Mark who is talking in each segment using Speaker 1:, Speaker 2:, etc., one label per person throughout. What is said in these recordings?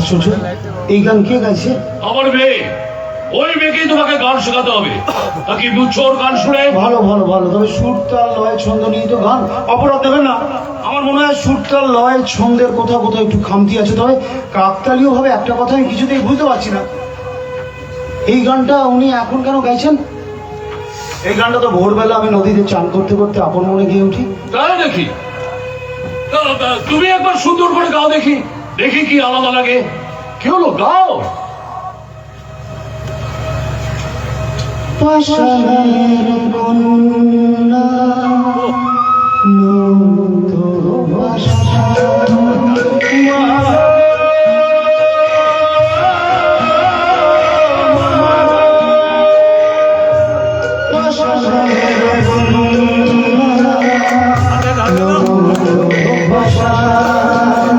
Speaker 1: আশ্চর্য, এই গান কে গাইছে?
Speaker 2: আমার মেয়ে। ওই মেয়েকেই তোমাকে গান শেখাতে হবে। নাকি বুঝছোর গান শুনে?
Speaker 1: ভালো ভালো ভালো, তবে সুর তাল লয় ছন্দ নিয়ে তো গান, অপরাধ দেবেন না। আমার মনে হয় সুর তাল লয় ছন্দের কোথাও কোথাও একটু খামতি আছে, তবে কাকতালীয় ভাবে একটা কথা আমি কিছুতেই বুঝতে পারছি না। এই গানটা উনি এখন কেন গাইছেন? এই গানটা তো ভোরবেলা আমি নদীতে চান করতে করতে আপন মনে গিয়ে উঠি।
Speaker 2: তাই দেখি। তুমি একবার সুন্দর করে গাও দেখি, দেখি কি আলাদা লাগে। কি হলো, গাও।
Speaker 1: পাষাণের কন্যা নত পাষাণ পাষাণের কন্যা নত পাষাণ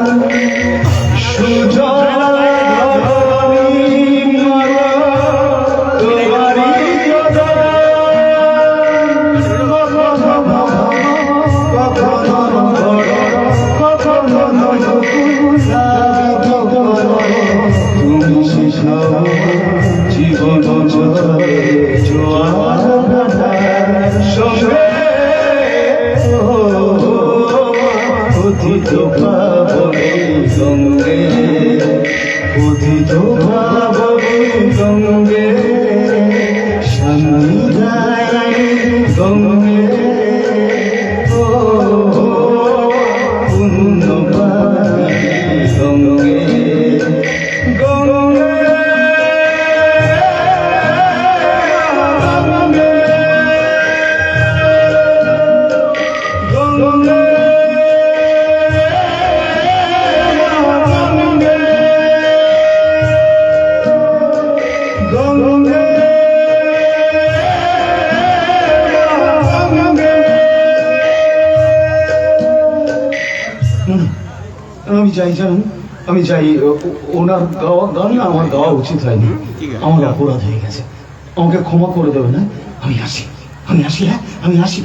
Speaker 1: সুজয় জীবন অতীত ভাবনে গঙ্গে, অতীত ভাবনে গঙ্গে, স্বামী গঙ্গে পুণ্যবাণী গঙ্গে গঙ্গে আমি যাই, জানেন আমি যাই। ওনার গাওয়া গান না আমার গাওয়া উচিত হয়নি, আমার অপরাধ হয়ে গেছে, আমাকে ক্ষমা করে দেবে না? আমি আসি, হ্যাঁ আমি আসি।